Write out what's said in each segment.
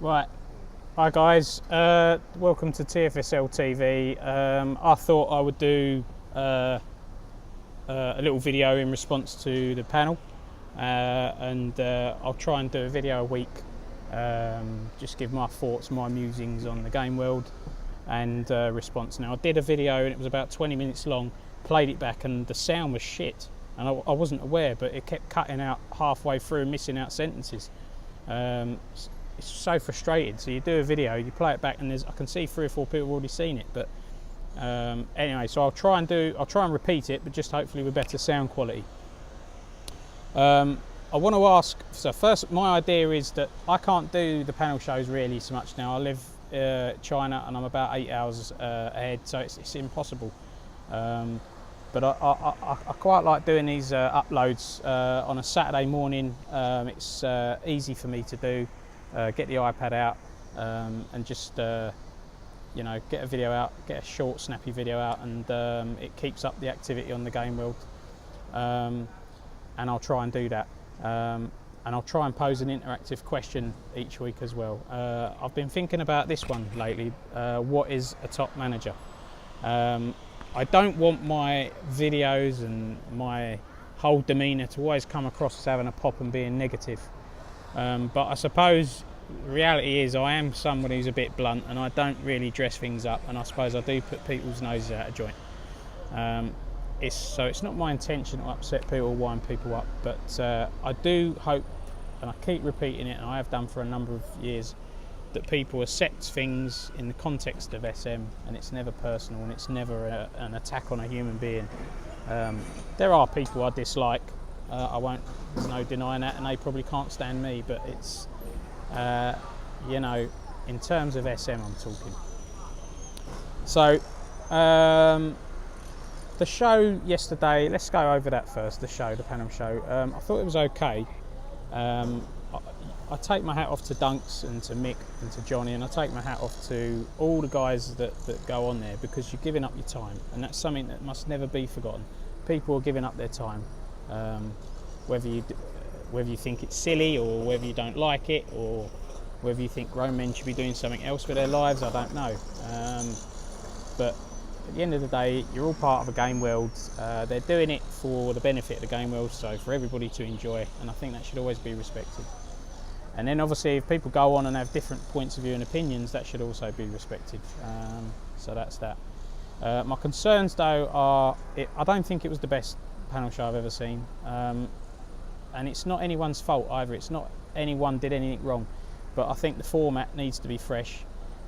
Right, hi guys, welcome to TFSL TV. I thought I would do a little video in response to the panel, and I'll try and do a video a week, just give my thoughts, my musings on the game world and response. Now I did a video and it was about 20 minutes long, played it back and the sound was shit, and I wasn't aware, but it kept cutting out halfway through and missing out sentences. It's so frustrating. So you do a video, you play it back, and I can see 3 or 4 people have already seen it. But anyway, so I'll try and repeat it, but just hopefully with better sound quality. I want to ask. So first, my idea is that I can't do the panel shows really so much now. I live China, and I'm about 8 hours ahead, so it's impossible. But I quite like doing these uploads on a Saturday morning. It's easy for me to do. Get the iPad out and just get a video out, get a short snappy video out, and it keeps up the activity on the game world, and I'll try and do that, and I'll try and pose an interactive question each week as well. I've been thinking about this one lately. What is a top manager? I don't want my videos and my whole demeanour to always come across as having a pop and being negative. But I suppose the reality is I am someone who's a bit blunt, and I don't really dress things up, and I suppose I do put people's noses out of joint. It's not my intention to upset people or wind people up, but I do hope, and I keep repeating it, and I have done for a number of years, that people accept things in the context of SM, and it's never personal, and it's never an attack on a human being. There are people I dislike. There's no denying that, and they probably can't stand me, but it's, in terms of SM I'm talking. So, the show yesterday, let's go over that first, the panel show. I thought it was okay. I take my hat off to Dunks and to Mick and to Johnny, and I take my hat off to all the guys that go on there, because you're giving up your time, and that's something that must never be forgotten. People are giving up their time. Whether you think it's silly, or whether you don't like it, or whether you think grown men should be doing something else with their lives, I don't know. But at the end of the day, you're all part of a game world. They're doing it for the benefit of the game world, so for everybody to enjoy, and I think that should always be respected. And then obviously if people go on and have different points of view and opinions, that should also be respected. So that's that. My concerns though are, I don't think it was the best panel show I've ever seen. And it's not anyone's fault either. It's not anyone did anything wrong, but I think the format needs to be fresh.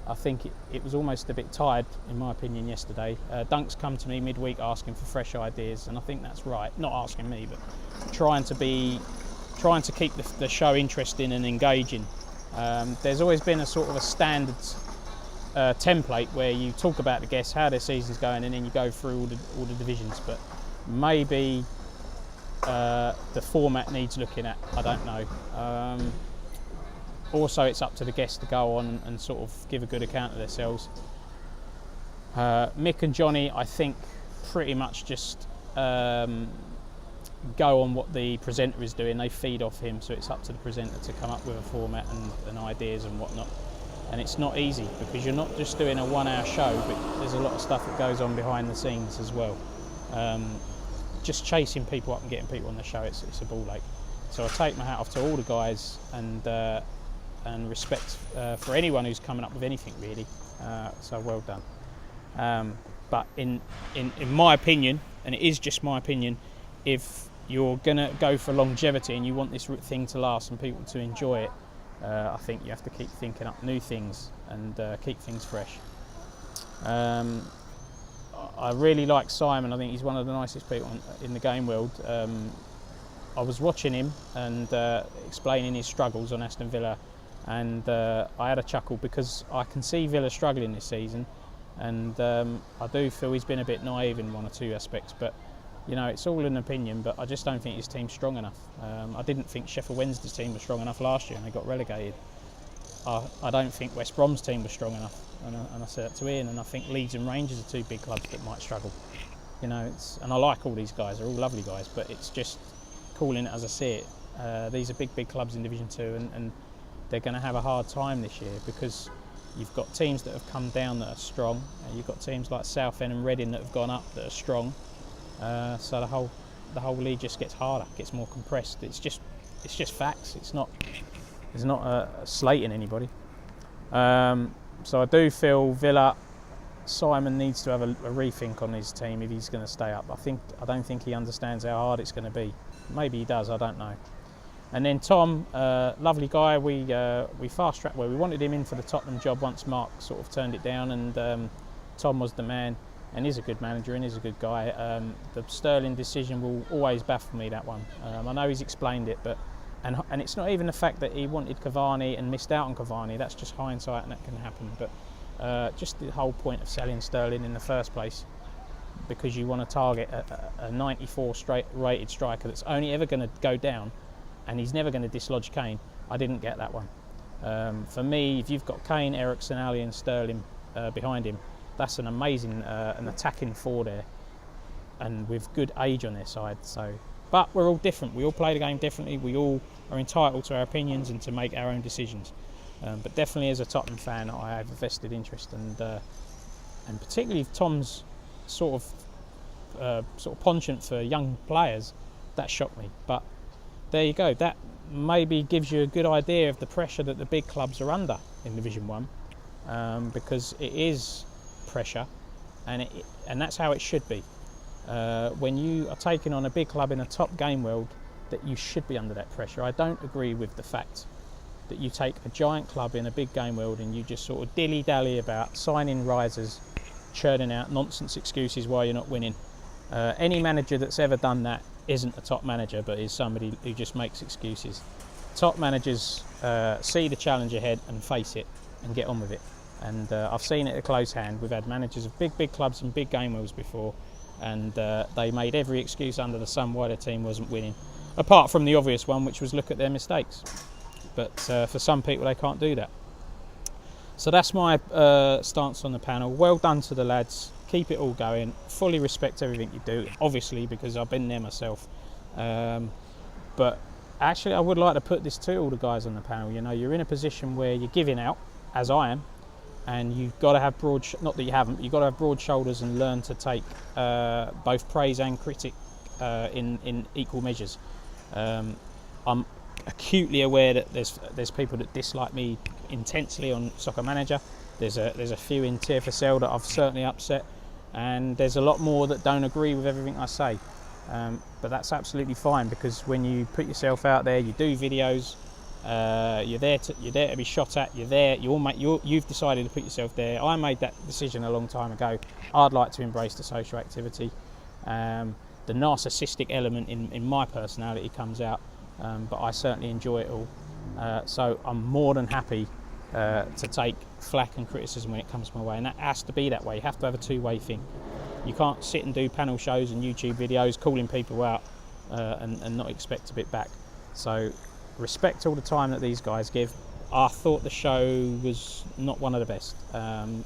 I think it was almost a bit tired, in my opinion, yesterday. Dunk's come to me midweek asking for fresh ideas, and I think that's right. Not asking me, but trying to keep the show interesting and engaging. There's always been a sort of a standard template where you talk about the guests, how their season's going, and then you go through all the divisions. But maybe the format needs looking at. I don't know. Also, it's up to the guests to go on and sort of give a good account of themselves. Mick and Johnny, I think, pretty much just go on what the presenter is doing. They feed off him, so it's up to the presenter to come up with a format and ideas and whatnot. And it's not easy, because you're not just doing a 1 hour show, but there's a lot of stuff that goes on behind the scenes as well. Just chasing people up and getting people on the show, it's a ball ache. So I take my hat off to all the guys, and respect for anyone who's coming up with anything really. So well done. But in my opinion, and it is just my opinion, if you're gonna go for longevity and you want this thing to last and people to enjoy it, I think you have to keep thinking up new things and keep things fresh. I really like Simon. I think he's one of the nicest people in the game world. I was watching him and explaining his struggles on Aston Villa, and I had a chuckle because I can see Villa struggling this season, and I do feel he's been a bit naive in 1 or 2 aspects, but it's all an opinion, but I just don't think his team's strong enough. I didn't think Sheffield Wednesday's team was strong enough last year and they got relegated. I don't think West Brom's team was strong enough, and I said that to Ian, and I think Leeds and Rangers are 2 big clubs that might struggle. And I like all these guys, they're all lovely guys, but it's just calling it as I see it. These are big clubs in Division 2, and they're going to have a hard time this year, because you've got teams that have come down that are strong, and you've got teams like Southend and Reading that have gone up that are strong. So the whole league just gets harder, gets more compressed. It's just facts. It's not slating anybody. So I do feel Villa, Simon needs to have a rethink on his team if he's going to stay up. I don't think he understands how hard it's going to be. Maybe he does, I don't know. And then Tom, lovely guy. We fast tracked where we wanted him in for the Tottenham job once Mark sort of turned it down, and Tom was the man, and he's a good manager and he's a good guy. The Sterling decision will always baffle me, that one. I know he's explained it, but and it's not even the fact that he wanted Cavani and missed out on Cavani. That's just hindsight, and that can happen. But just the whole point of selling Sterling in the first place, because you want to target a 94 rated striker that's only ever going to go down, and he's never going to dislodge Kane. I didn't get that one. For me, if you've got Kane, Eriksen, Ali and Sterling behind him, that's an amazing an attacking four there, and with good age on their side. So, but we're all different. We all play the game differently. We all are entitled to our opinions and to make our own decisions. But definitely, as a Tottenham fan, I have a vested interest, and particularly Tom's sort of penchant for young players. That shocked me. But there you go. That maybe gives you a good idea of the pressure that the big clubs are under in Division 1, because it is pressure, and that's how it should be. When you are taking on a big club in a top game world, that you should be under that pressure. I don't agree with the fact that you take a giant club in a big game world and you just sort of dilly-dally about signing risers, churning out nonsense excuses why you're not winning. Any manager that's ever done that isn't a top manager, but is somebody who just makes excuses. Top managers see the challenge ahead and face it and get on with it. And I've seen it at close hand. We've had managers of big clubs and big game worlds before, and they made every excuse under the sun why their team wasn't winning, apart from the obvious one, which was look at their mistakes. But for some people, they can't do that. So that's my stance on the panel. Well done to the lads. Keep it all going. Fully respect everything you do, obviously, because I've been there myself. But actually, I would like to put this to all the guys on the panel. You know, you're in a position where you're giving out, as I am, and you've got to have not that you haven't, but you've got to have broad shoulders and learn to take both praise and critic in equal measures. I'm acutely aware that there's people that dislike me intensely on Soccer Manager. There's a few in TFSL that I've certainly upset, and there's a lot more that don't agree with everything I say. But that's absolutely fine, because when you put yourself out there, you do videos, you're there to be shot at. You're there. You've decided to put yourself there. I made that decision a long time ago. I'd like to embrace the social activity. The narcissistic element in my personality comes out, but I certainly enjoy it all. So I'm more than happy to take flack and criticism when it comes my way, and that has to be that way. You have to have a two-way thing. You can't sit and do panel shows and YouTube videos calling people out and not expect a bit back. So respect all the time that these guys give. I thought the show was not one of the best,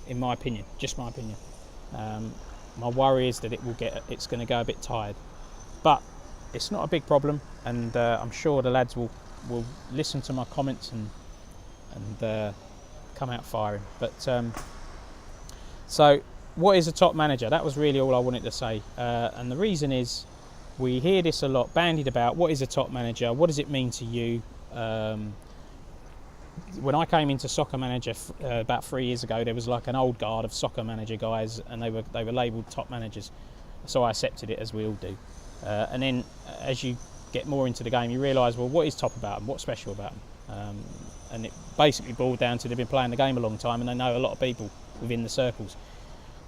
in my opinion, just my opinion. My worry is that it's going to go a bit tired, but it's not a big problem, and I'm sure the lads will listen to my comments and come out firing. But so what is a top manager? That was really all I wanted to say, and the reason is we hear this a lot bandied about. What is a top manager? What does it mean to you? When I came into Soccer Manager about 3 years ago, there was like an old guard of Soccer Manager guys, and they were labelled top managers, so I accepted it, as we all do. And then as you get more into the game, you realise, well, what is top about them? What's special about them? And it basically boiled down to they've been playing the game a long time and they know a lot of people within the circles.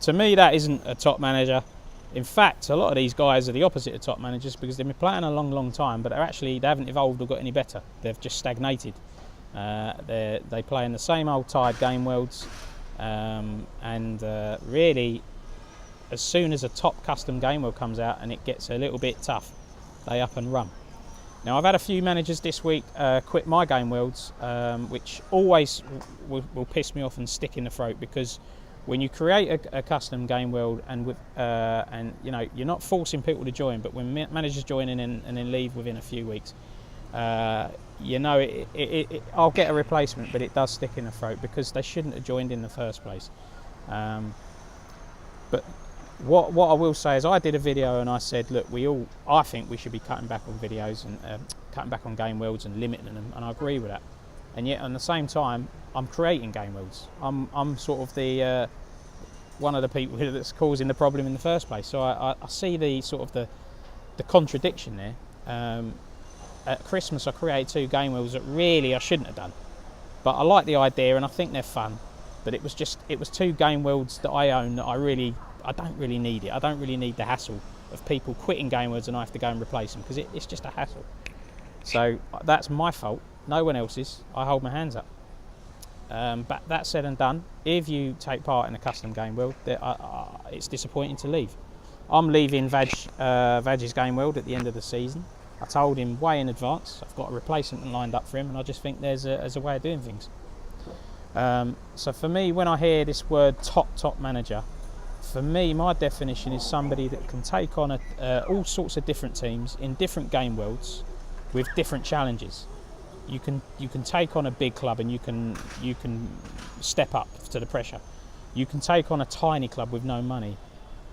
To me, that isn't a top manager. In fact, a lot of these guys are the opposite of top managers, because they've been playing a long time, but they haven't evolved or got any better. They've just stagnated. They play in the same old tired game worlds, and really, as soon as a top custom game world comes out and it gets a little bit tough, they up and run. Now, I've had a few managers this week quit my game worlds, which always will piss me off and stick in the throat, because when you create a custom game world and you know, you're not forcing people to join, but when managers join in and then leave within a few weeks, you know, I'll get a replacement, but it does stick in the throat because they shouldn't have joined in the first place. But what I will say is, I did a video and I said, look, I think we should be cutting back on videos and cutting back on game worlds and limiting them, and I agree with that. And yet, at the same time, I'm creating game worlds. I'm sort of the one of the people that's causing the problem in the first place. So I see the sort of the contradiction there. At Christmas, I created 2 game worlds that really I shouldn't have done, but I like the idea and I think they're fun. But it was 2 game worlds that I own that I don't really need it. I don't really need the hassle of people quitting game worlds and I have to go and replace them, because it's just a hassle. So that's my fault, no one else's. I hold my hands up. But that said and done, if you take part in a custom game world, it's disappointing to leave. I'm leaving Vag's game world at the end of the season. I told him way in advance. I've got a replacement lined up for him, and I just think there's a way of doing things. So for me, when I hear this word top manager, for me, my definition is somebody that can take on all sorts of different teams in different game worlds with different challenges. You can take on a big club and you can step up to the pressure. You can take on a tiny club with no money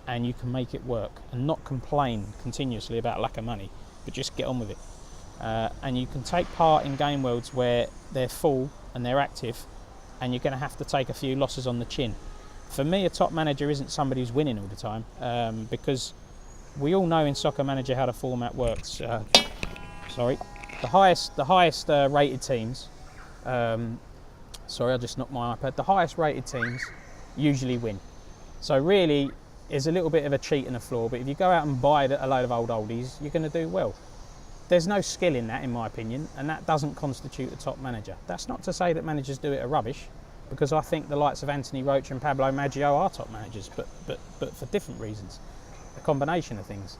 and you can make it work and not complain continuously about lack of money, but just get on with it. And you can take part in game worlds where they're full and they're active, and you're going to have to take a few losses on the chin. For me, a top manager isn't somebody who's winning all the time, because we all know in Soccer Manager how the format works. The highest rated teams, sorry, I just knocked my iPad. The highest rated teams usually win. So really, it's a little bit of a cheat and a flaw, but if you go out and buy a load of old oldies, you're going to do well. There's no skill in that, in my opinion, and that doesn't constitute a top manager. That's not to say that managers do it are rubbish, because I think the likes of Anthony Roach and Pablo Maggio are top managers, but for different reasons, a combination of things.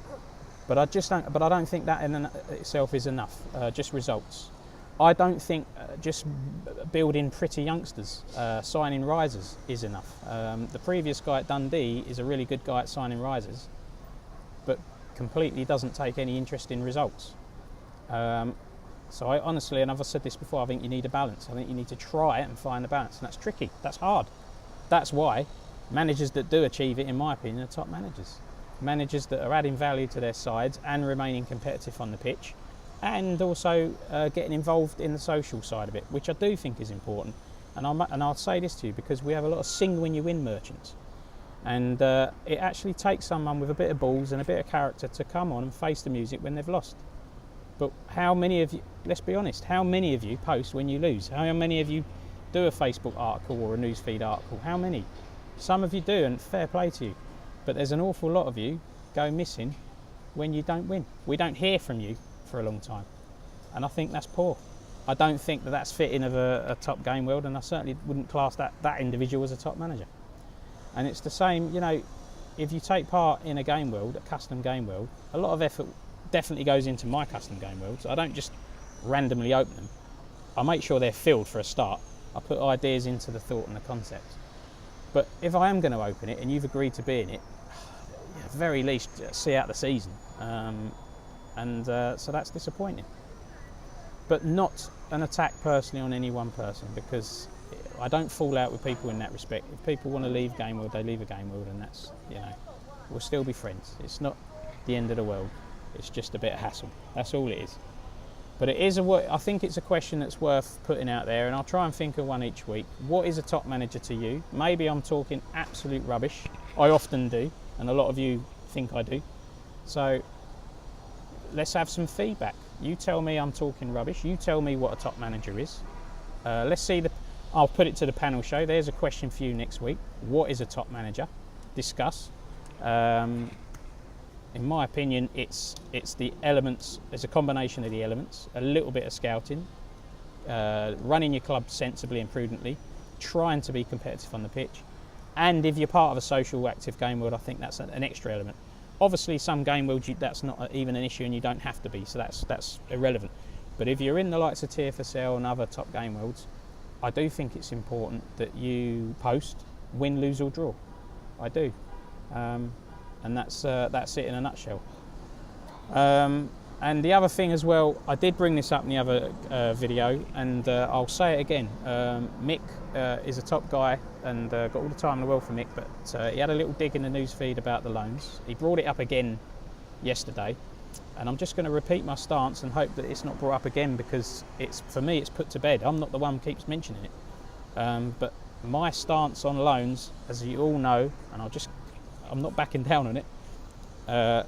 But I don't think that in itself is enough. Just results. I don't think just building pretty youngsters, signing risers, is enough. The previous guy at Dundee is a really good guy at signing risers, but completely doesn't take any interest in results. So I honestly, and I've said this before, I think you need a balance. I think you need to try it and find the balance, and that's tricky. That's hard. That's why managers that do achieve it, in my opinion, are top managers. Managers that are adding value to their sides and remaining competitive on the pitch, and also getting involved in the social side of it, which I do think is important. And I'll say this to you because we have a lot of sing when you win merchants, and it actually takes someone with a bit of balls and a bit of character to come on and face the music when they've lost. But how many of you, let's be honest, how many of you post when you lose? How many of you do a Facebook article or a newsfeed article? How many? Some of you do, and fair play to you. But there's an awful lot of you go missing when you don't win. We don't hear from you for a long time, and I think that's poor. I don't think that that's fitting of a top game world, and I certainly wouldn't class that individual as a top manager. And it's the same, you know, if you take part in a game world, a custom game world, a lot of effort definitely goes into my custom game worlds. I don't just randomly open them. I make sure they're filled for a start. I put ideas into the thought and the concept. But if I am going to open it and you've agreed to be in it, at the very least see out the season. So that's disappointing. But not an attack personally on any one person, because I don't fall out with people in that respect. If people want to leave game world, they leave a game world, and that's, you know, we'll still be friends. It's not the end of the world. It's just a bit of hassle. That's all it is. But it is I think it's a question that's worth putting out there, and I'll try and think of one each week. What is a top manager to you? Maybe I'm talking absolute rubbish. I often do, and a lot of you think I do. So let's have some feedback. You tell me I'm talking rubbish. You tell me what a top manager is. Let's see I'll put it to the panel show. There's a question for you next week. What is a top manager? Discuss. In my opinion, it's the elements. There's a combination of the elements, a little bit of scouting, running your club sensibly and prudently, trying to be competitive on the pitch, and if you're part of a social active game world, I think that's an extra element. Obviously, some game worlds that's not even an issue and you don't have to be, so that's irrelevant. But if you're in the likes of TFSL and other top game worlds, I do think it's important that you post, win, lose or draw. I do. And that's it in a nutshell. And the other thing as well, I did bring this up in the other video, and I'll say it again. Mick is a top guy, and got all the time in the world for Mick, but he had a little dig in the news feed about the loans. He brought it up again yesterday, and I'm just going to repeat my stance and hope that it's not brought up again, because for me it's put to bed. I'm not the one who keeps mentioning it, but my stance on loans, as you all know, and I'm not backing down on it.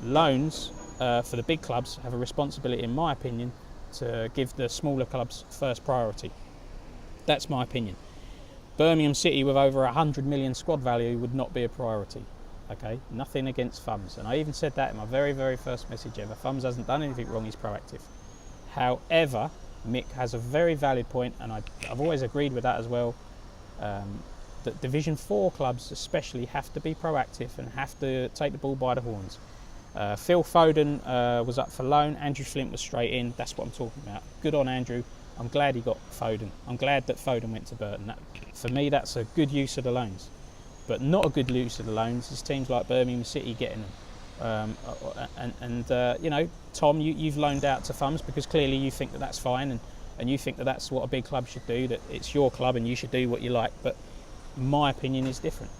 Loans for the big clubs have a responsibility, in my opinion, to give the smaller clubs first priority. That's my opinion. Birmingham City with over 100 million squad value would not be a priority. Okay, nothing against Thumbs, and I even said that in my very, very first message ever. Thumbs hasn't done anything wrong, he's proactive. However, Mick has a very valid point, and I've always agreed with that as well, that Division 4 clubs especially have to be proactive and have to take the bull by the horns. Phil Foden was up for loan, Andrew Flint was straight in, that's what I'm talking about. Good on Andrew, I'm glad he got Foden. I'm glad that Foden went to Burton. For me, that's a good use of the loans. But not a good use of the loans is teams like Birmingham City getting them. You know, Tom, you've loaned out to Thumbs because clearly you think that that's fine, and you think that that's what a big club should do, that it's your club and you should do what you like. But my opinion is different.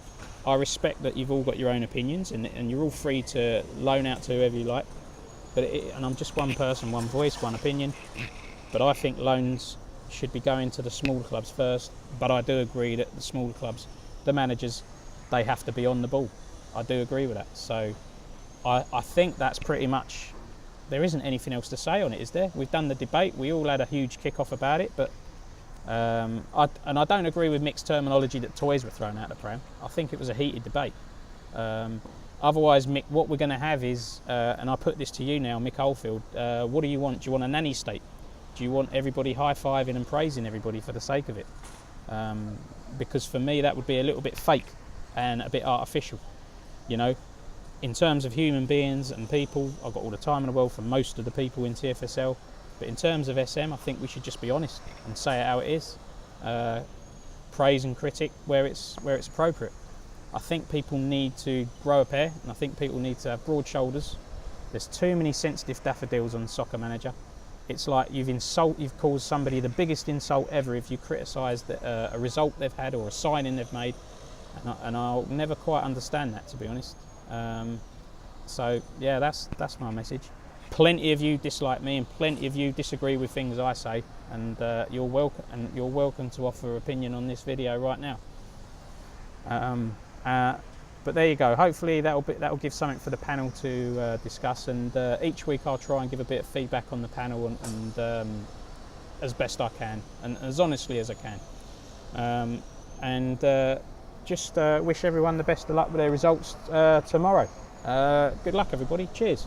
I respect that you've all got your own opinions, and you're all free to loan out to whoever you like. And I'm just one person, one voice, one opinion. But I think loans should be going to the smaller clubs first. But I do agree that the smaller clubs, the managers, they have to be on the ball. I do agree with that. So I think that's pretty much, there isn't anything else to say on it, is there? We've done the debate, we all had a huge kick-off about it, but I don't agree with Mick's terminology that toys were thrown out the pram. I think it was a heated debate. Otherwise, Mick, what we're going to have is, and I put this to you now, Mick Oldfield, what do you want? Do you want a nanny state? Do you want everybody high-fiving and praising everybody for the sake of it? Because for me, that would be a little bit fake and a bit artificial. You know, in terms of human beings and people, I've got all the time in the world for most of the people in TFSL. But in terms of SM, I think we should just be honest and say it how it is. Praise and critic where it's appropriate. I think people need to grow a pair, and I think people need to have broad shoulders. There's too many sensitive daffodils on Soccer Manager. It's like you've caused somebody the biggest insult ever if you criticise a result they've had or a signing they've made, and I'll never quite understand that, to be honest. So yeah, that's my message. Plenty of you dislike me, and plenty of you disagree with things I say, and you're welcome to offer an opinion on this video right now. But there you go. Hopefully that'll give something for the panel to discuss, and each week I'll try and give a bit of feedback on the panel and as best I can, and as honestly as I can. Just wish everyone the best of luck with their results tomorrow. Good luck, everybody. Cheers.